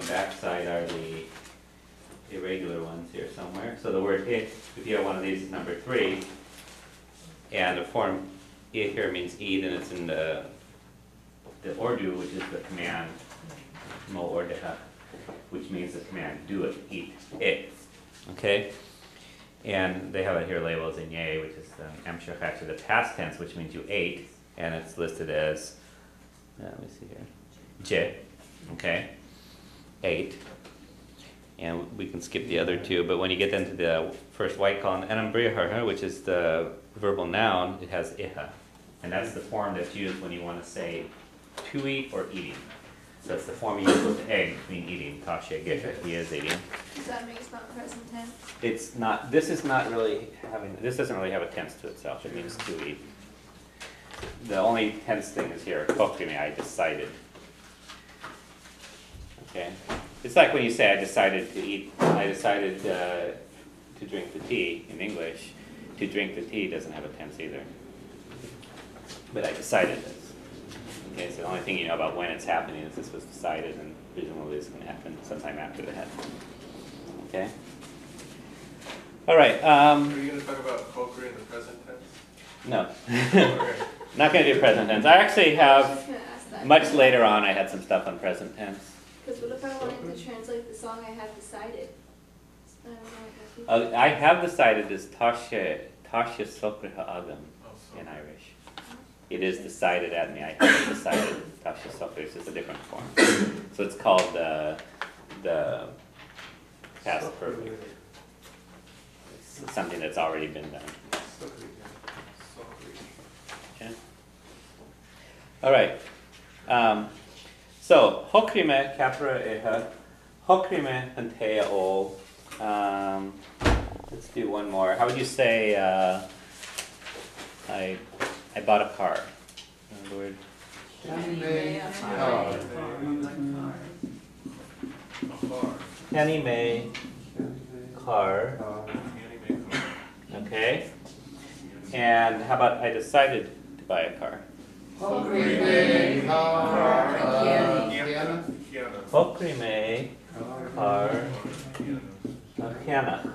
backside are the irregular ones here somewhere. So the word it, if you have one of these, is number 3. And the form it here means eat, and it's in the Urdu, which is the command, mo ordeha, which means the command, do it, eat it. Okay? And they have it here labeled as in ye, which is the amshach, actually the past tense, which means you ate, and it's listed as, let me see here, je, okay, ate. And we can skip the other two, but when you get into the first white column, enambriharha, which is the verbal noun, it has iha. And that's the form that's used when you want to say to eat or eating. So that's the form you use with egg, mean eating, tashe gesha, he is eating. Does that mean it's not present tense? It's not, this is not really having, this doesn't really have a tense to itself, it means to eat. The only tense thing is here, kokrime, I decided. Okay? It's like when you say I decided to eat, I decided to drink the tea in English. To drink the tea doesn't have a tense either. But I decided this. Okay, so the only thing you know about when it's happening is this was decided, and presumably it's going to happen sometime after that. Okay? All right. Are you going to talk about kokri in the present tense? No. Okay. Not going to do present tense. I actually I was have, just gonna ask that. much later on, I had some stuff on present tense. Because what if I wanted to translate the song I have decided? I don't know. I have decided is Tasha Sopriha Agam in Irish. It is decided at me. I have decided Tasha Sopriha is a different form. So it's called the past perfect. It's something that's already been done. Okay. All right. So hokrime kapra eha, hokrime antea ol. Let's do one more. How would you say I bought a car? The word. Kenny May car. Okay. And how about I decided to buy a car? Hokrime car achiana.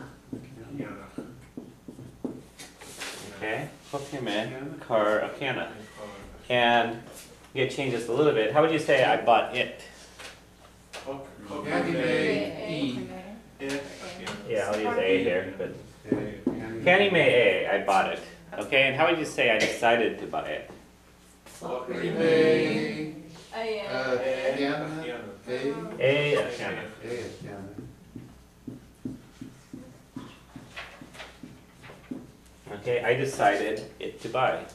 Okay, hokrime car achiana. And you change this a little bit. How would you say I bought it? Yeah, I'll use a here, but Kenny May a, I bought it. Okay, and how would you say I decided to buy it? A achiana. Okay, I decided it to buy.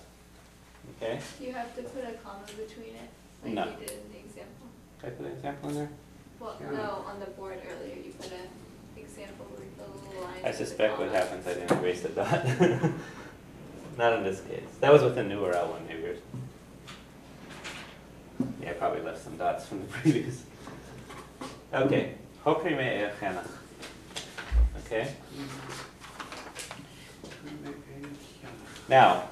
Okay? You have to put a comma between it, like No. you did in the example. Did I put an example in there? Well, no, on the board earlier you put an example with the little lines. I with the suspect what comma. happens, I didn't erase the dot. Not in this case. That was with the newer L1 maybe. Yeah, I probably left some dots from the previous. Okay. Hokrime eachena. Okay. Now,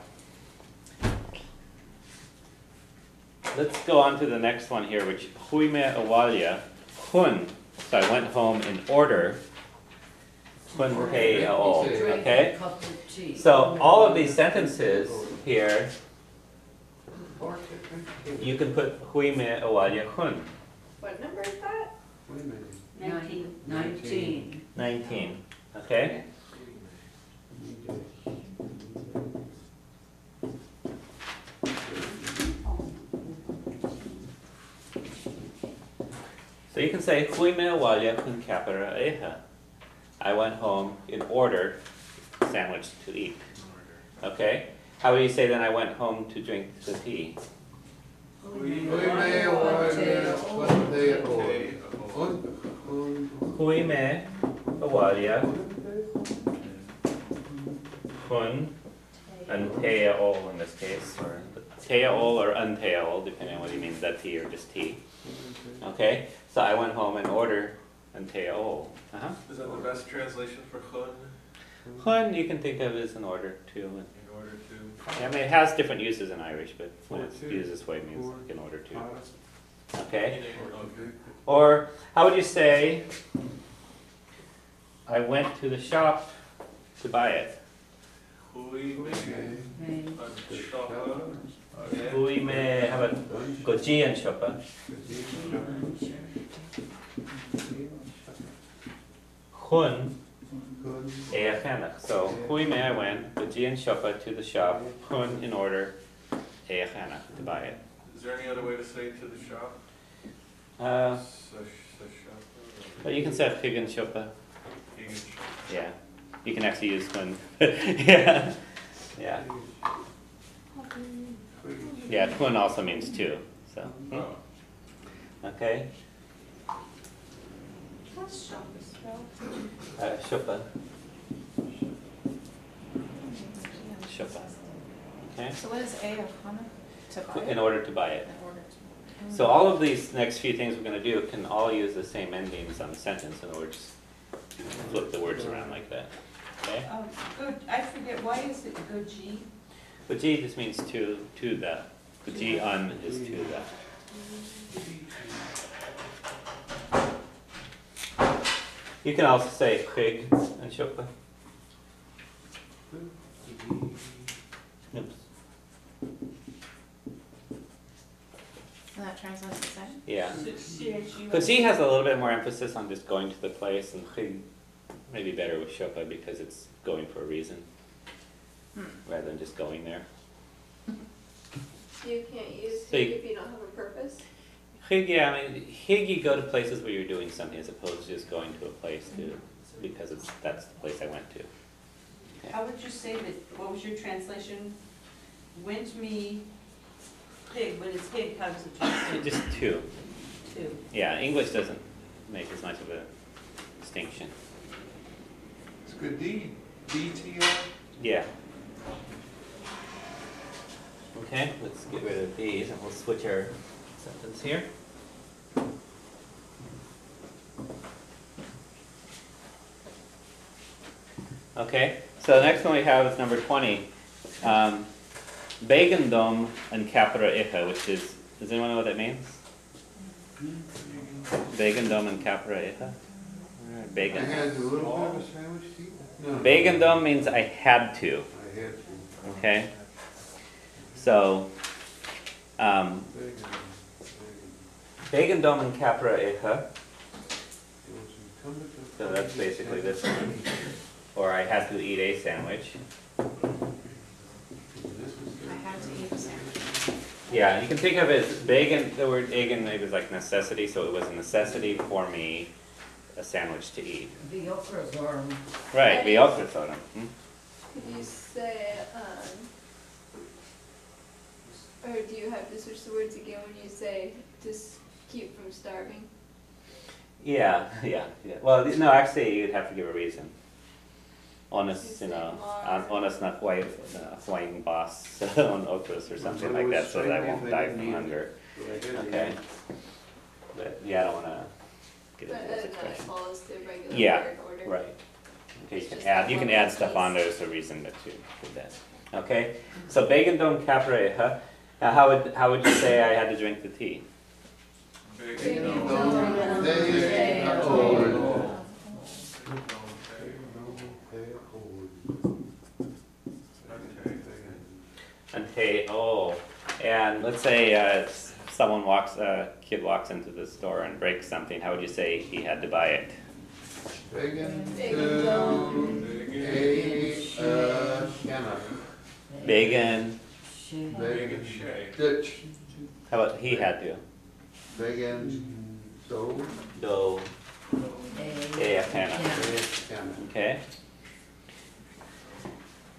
let's go on to the next one here, which huime awalya, hun. So I went home in order. Hun pei all. Okay? So all of these sentences here, you can put huime awalya hun. What number is that? 19. 19. Okay? So you can say huime awalya hun kapara eha. I went home in order sandwich to eat. Okay? How would you say then I went home to drink the tea? Huime awalya hun antea ol in this case, or tea ol or antea ol, depending on whether you mean the tea or just tea. Okay? So I went home in order antea ol. Is that the best translation for hun? Hun you can think of as an order too. In order to. Yeah, I mean, it has different uses in Irish, but when it's used this way, it means like in order to. Okay? Okay. Or how would you say, I went to the shop to buy it? Hui me shoppa. Hui me, how about goji and shoppa? Hun eachanach. So hui me, I went, goji and shoppa to the shop, hun in order, eachanach, to buy it. Is there any other way to say to the shop? Uh, Shoppa. but you can say chig and shoppa. Vegan shop. Yeah, you can actually use hun. Yeah, yeah, yeah. Hun also means two. So Oh. okay, How's shop spelled? shoppa, shoppa. Okay, So what is a of Hana? To buy it? in order to buy it. In order to. So all of these next few things we're going to do can all use the same endings on the sentence. In other words, flip the words around like that. Okay. Good, I forget, why is it goji? But G just means to the. The G on is to the. You can also say chig and shoppa. Oops. And that translates the same? Yeah. CHU. Because G has a little bit more emphasis on just going to the place, and chig maybe better with shoppa because it's going for a reason rather than just going there. So you can't use So you- if you don't have a purpose? Chig, yeah, I mean, chig, you go to places where you're doing something as opposed to just going to a place because that's the place I went to. How would you say that, what was your translation? Went me pig, when it's pig, how does it translate Just two. to? Yeah, English doesn't make as much of a distinction. It's good D, DTR. Yeah. Okay, let's get rid of these and we'll switch our sentence here. Okay, so the next one we have is number 20. Begandom and capra icha, which is, does anyone know what that means? Begandom and capra icha? I Begandom. had a little bit of a sandwich to eat. No. Begandom means I had to, I had to. okay? So, Begandom and capra icha, so that's basically this one. Or I had to eat a sandwich. I had to eat a sandwich. Yeah, you can think of it as bacon, the word egan maybe is like necessity, so it was a necessity for me, a sandwich to eat. Right, the soda. Could you say, or do you have to switch the words again when you say to keep from starving? Yeah. Well, no, actually, you'd have to give a reason. Honest, honest not Hawaiian boss on okras or something like that, so that I won't die from hunger. Okay. But yeah, I don't want to get But into this then that expression. follows the regular Yeah, word order. right. Okay, It's just you can one add more stuff piece. on there as a reason that you did that. Okay, so begandom capreha. Now, how would you say I had to drink the tea? Vegan. And let's say kid walks into the store and breaks something. How would you say he had to buy it? Begin. Vegan shay. How about he had to? Do. Okay.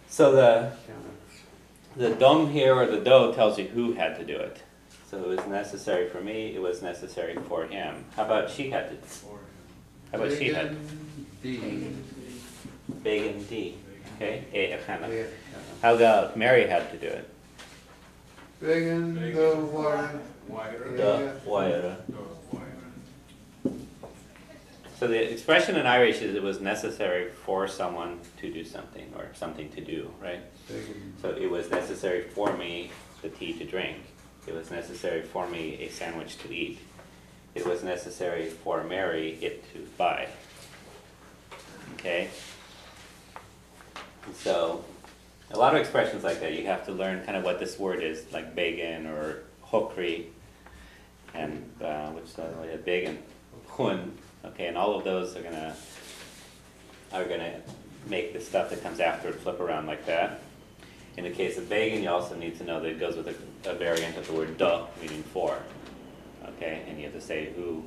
So the dom here or the do tells you who had to do it. So it was necessary for me, it was necessary for him. How about she had to? How about she had? Begin D. Okay. How about Mary had to do it? The wire. So the expression in Irish is it was necessary for someone to do something or something to do, right? So it was necessary for me the tea to drink. It was necessary for me a sandwich to eat. it was necessary for Mary it to buy. Okay? And so, a lot of expressions like that, you have to learn kind of what this word is, like began or hokri, and which big and hun. Okay, and all of those are gonna make the stuff that comes after it flip around like that. In the case of began, you also need to know that it goes with a variant of the word da, meaning for. Okay, and you have to say who,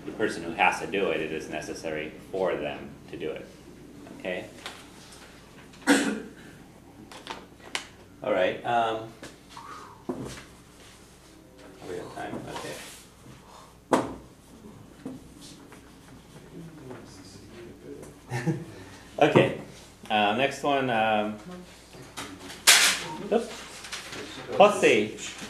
the person who has to do it, it is necessary for them to do it. Okay? All right. We have time? Okay. Okay. Next one. Oops. Hosei.